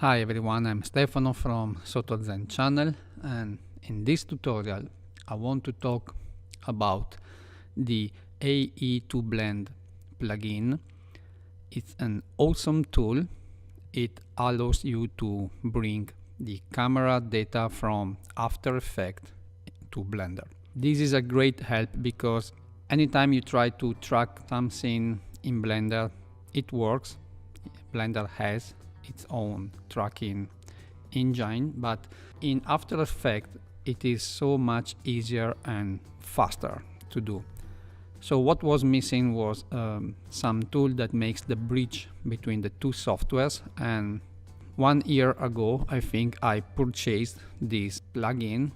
Hi everyone, I'm Stefano from Zen channel, and in this tutorial I want to talk about the AE2Blend plugin. It's an awesome tool. It allows you to bring the camera data from After Effects to Blender. This is a great help because anytime you try to track something in Blender, it works. Blender has its own tracking engine, but in After Effects it is so much easier and faster to do. So what was missing was some tool that makes the bridge between the two softwares, and 1 year ago I think I purchased this plugin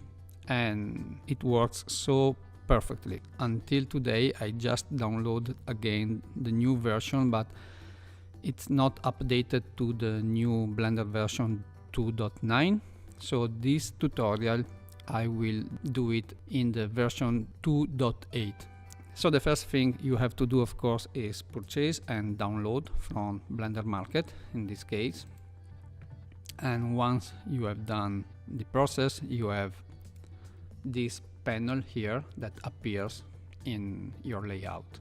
and it works so perfectly. Until today I just downloaded again the new version, but it's not updated to the new Blender version 2.9. So this tutorial I will do it in the version 2.8. So the first thing you have to do, of course, is purchase and download from Blender Market in this case. And once you have done the process, you have this panel here that appears in your layout.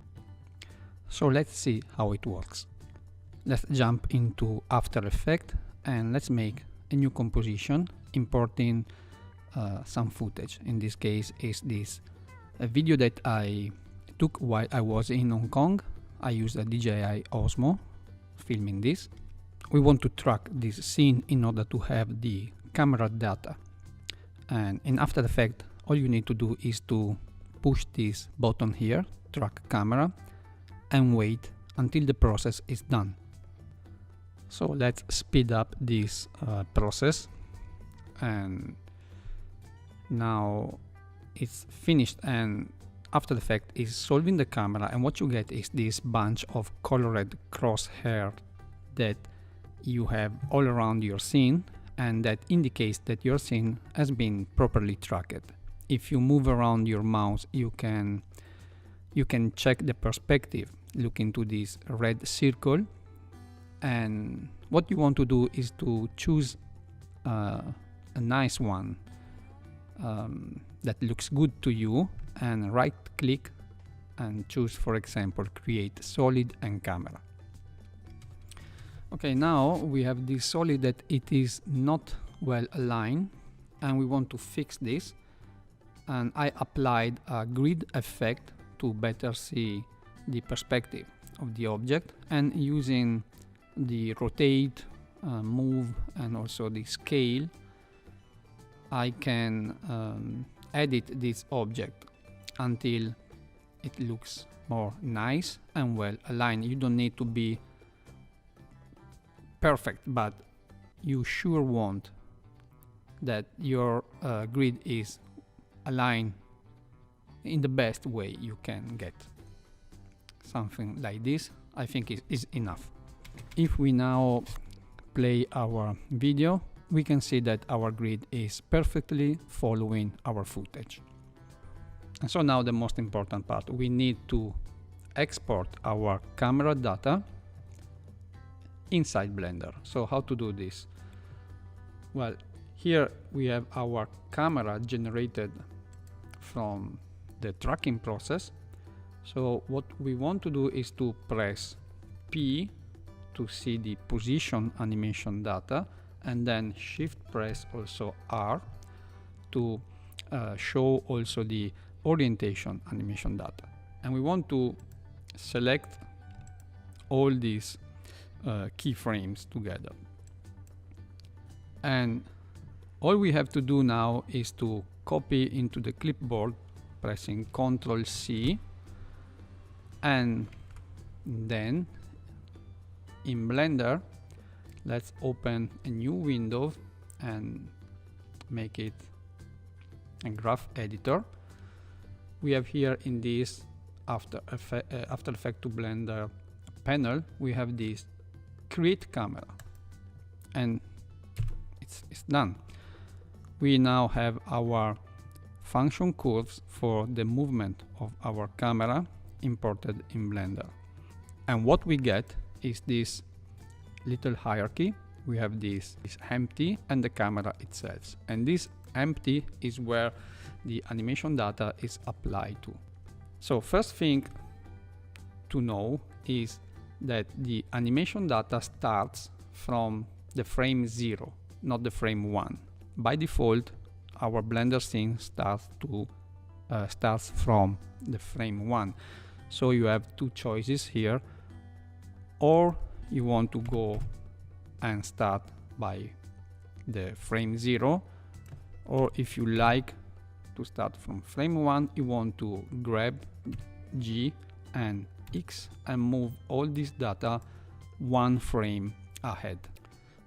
So let's see how it works. Let's jump into After Effects and let's make a new composition, importing some footage. In this case is this a video that I took while I was in Hong Kong. I used a DJI Osmo filming this. We want to track this scene in order to have the camera data. And in After Effects, all you need to do is to push this button here, track camera, and wait until the process is done. So let's speed up this process, and now it's finished, and After Effects is solving the camera, and what you get is this bunch of colored crosshair that you have all around your scene, and that indicates that your scene has been properly tracked. If you move around your mouse, you can check the perspective. Look into this red circle, and what you want to do is to choose a nice one that looks good to you, and right click and choose, for example, create solid and camera. Okay, now we have this solid that it is not well aligned, and we want to fix this, and I applied a grid effect to better see the perspective of the object, and using the rotate, move, and also the scale, I can edit this object until it looks more nice and well aligned. You don't need to be perfect, but you sure want that your grid is aligned in the best way you can get. Something like this I think is enough. If we now play our video, we can see that our grid is perfectly following our footage. And so now the most important part, we need to export our camera data inside Blender. So how to do this? Well, here we have our camera generated from the tracking process. So what we want to do is to press P to see the position animation data, and then shift press also R to show also the orientation animation data. And we want to select all these keyframes together. And all we have to do now is to copy into the clipboard, pressing Ctrl C, and then in Blender let's open a new window and make it a graph editor. We have here in this After Effects to Blender panel, we have this create camera, and it's done. We now have our function curves for the movement of our camera imported in Blender, and what we get is this little hierarchy we have this empty and the camera itself, and this empty is where the animation data is applied to. So first thing to know is that the animation data starts from the frame 0, not the frame 1. By default, our Blender scene starts from the frame 1. So you have two choices here, or you want to go and start by the frame 0, or if you like to start from frame 1, you want to grab G and X and move all this data one frame ahead.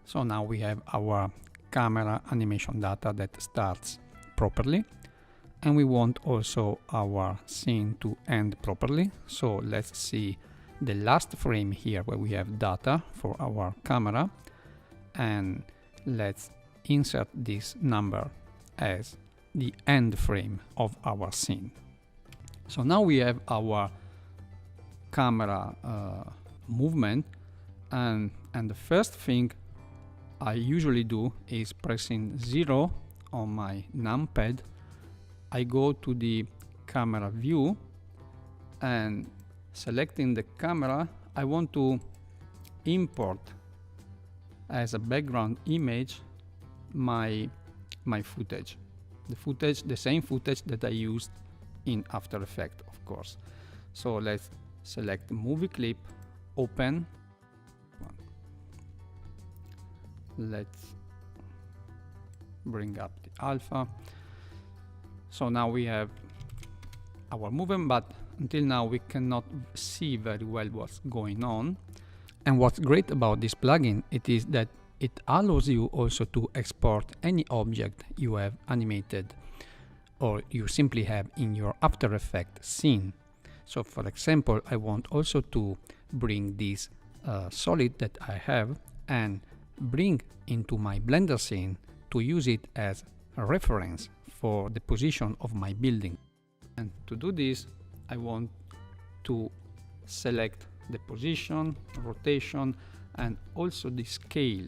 So now we have our camera animation data that starts properly, and we want also our scene to end properly. So let's see the last frame here where we have data for our camera, and let's insert this number as the end frame of our scene. So now we have our camera movement, and the first thing I usually do is pressing 0 on my numpad. I go to the camera view, and selecting the camera, I want to import as a background image my footage. The same footage that I used in After Effects, of course. So let's select Movieclip, open. Let's bring up the alpha. So now we have our movement, but until now we cannot see very well what's going on. And what's great about this plugin, it is that it allows you also to export any object you have animated or you simply have in your After Effects scene. So for example, I want also to bring this solid that I have and bring into my Blender scene to use it as a reference for the position of my building. And to do this, I want to select the position, rotation, and also the scale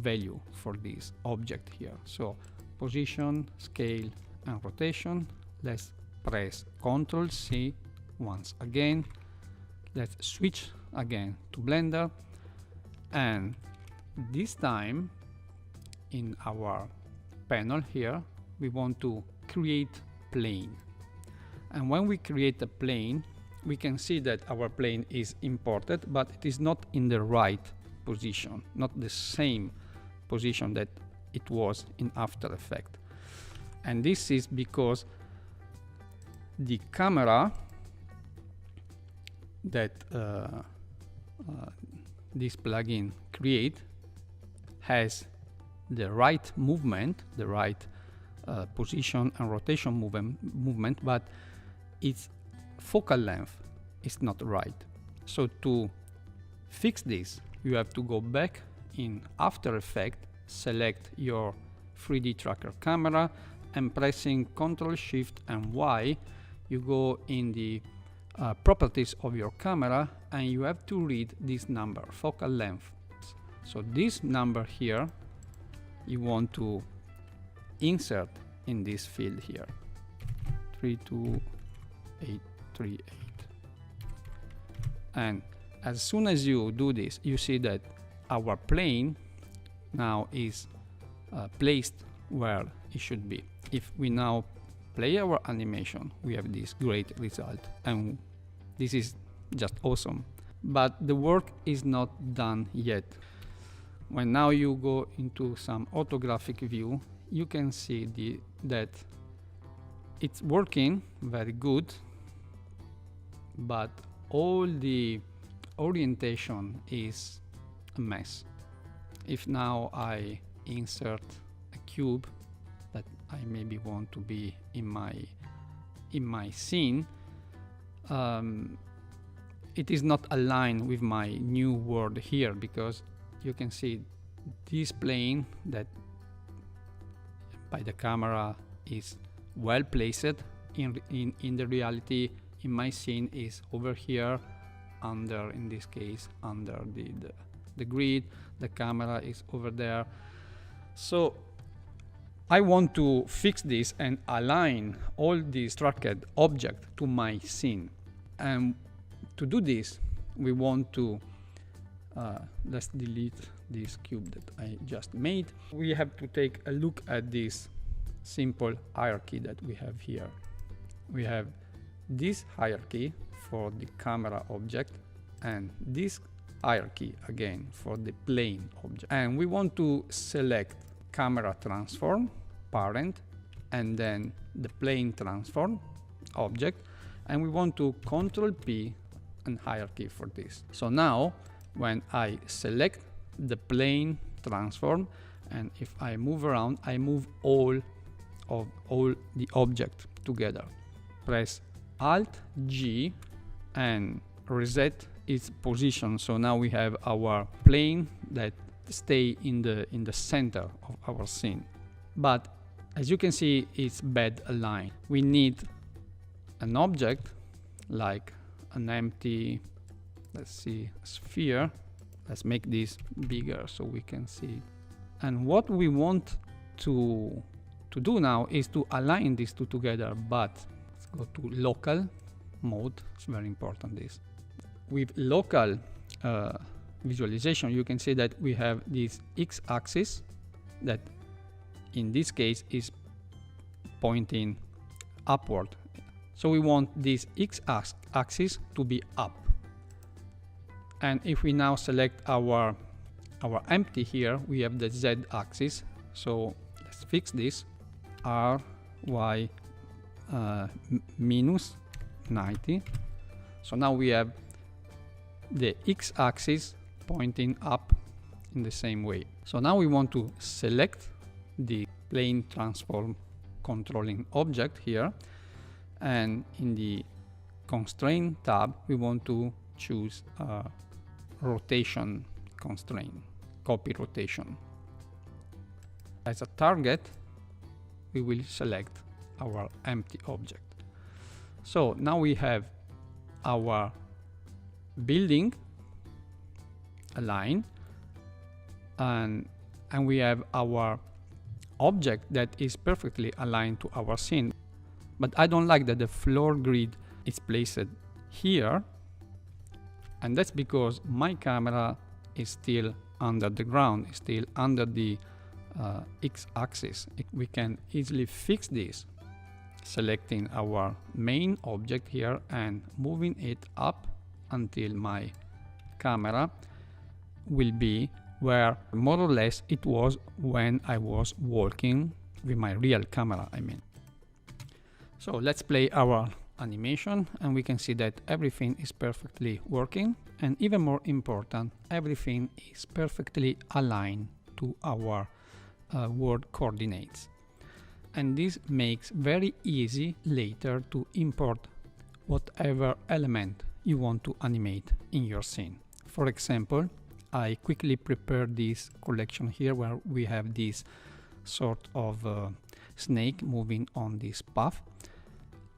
value for this object here. So position, scale, and rotation. Let's press Ctrl C once again. Let's switch again to Blender, and this time in our panel here we want to create plane. And when we create a plane, we can see that our plane is imported, but it is not in the right position, not the same position that it was in After Effects. And this is because the camera that this plugin create has the right movement, the right position and rotation movement, but its focal length is not right. So to fix this, you have to go back in After Effects, select your 3D tracker camera, and pressing Ctrl Shift and Y, you go in the properties of your camera, and you have to read this number, focal length. So this number here, you want to insert in this field here, 32838. And as soon as you do this, you see that our plane now is placed where it should be. If we now play our animation, we have this great result, and this is just awesome. But the work is not done yet. When now you go into some orthographic view, you can see that it's working very good, but all the orientation is a mess. If now I insert a cube that I maybe want to be in my scene, it is not aligned with my new world here, because you can see this plane that by the camera is well placed. In the reality, in my scene is over here, under, in this case, under the grid, the camera is over there. So I want to fix this and align all these tracked objects to my scene. And to do this, we want to, let's delete this cube that I just made. We have to take a look at this simple hierarchy that we have here. We have this hierarchy for the camera object and this hierarchy again for the plane object. And we want to select camera transform, parent, and then the plane transform object. And we want to Control P and hierarchy for this. So now when I select the plane transform, and if I move around, I move all the object together. Press Alt G and reset its position. So now we have our plane that stay in the center of our scene. But as you can see, it's bad aligned. We need an object like an empty, let's see, sphere. Let's make this bigger so we can see. And what we want to do now is to align these two together, but let's go to local mode. It's very important this. With local visualization, you can see that we have this x-axis that in this case is pointing upward. So we want this x-axis to be up. And if we now select our empty here, we have the z-axis. So let's fix this. R, Y, minus 90. So now we have the x-axis pointing up in the same way. So now we want to select the plane transform controlling object here, and in the constraint tab we want to choose rotation constraint, copy rotation. As a target we will select our empty object. So now we have our building aligned, and we have our object that is perfectly aligned to our scene. But I don't like that the floor grid is placed here, and that's because my camera is still under the ground, is still under the x-axis. We can easily fix this, selecting our main object here and moving it up until my camera will be where more or less it was when I was walking with my real camera, I mean. So let's play our animation and we can see that everything is perfectly working, and even more important, everything is perfectly aligned to our world coordinates. And this makes very easy later to import whatever element you want to animate in your scene. For example, I quickly prepared this collection here where we have this sort of snake moving on this path,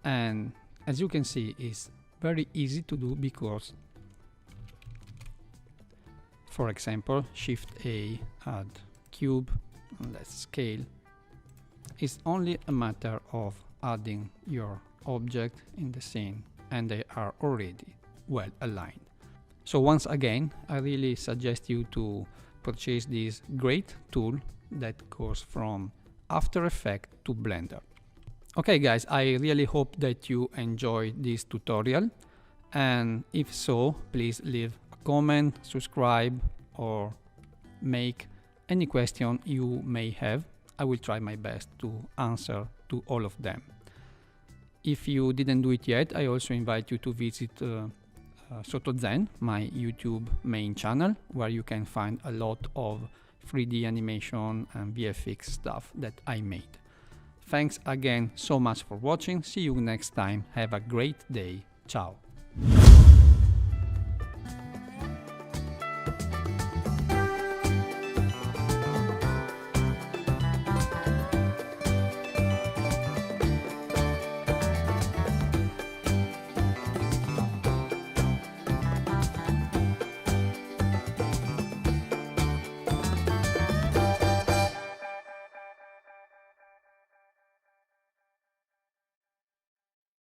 and as you can see it's very easy to do because, for example, Shift A, add cube, and let's scale. It's only a matter of adding your object in the scene and they are already well aligned. So once again, I really suggest you to purchase this great tool that goes from After Effects to Blender. Okay guys, I really hope that you enjoyed this tutorial, and if so, please leave a comment, subscribe, or make any question you may have. I will try my best to answer to all of them. If you didn't do it yet, I also invite you to visit SotoZen, my YouTube main channel, where you can find a lot of 3D animation and VFX stuff that I made. Thanks again so much for watching. See you next time. Have a great day. Ciao.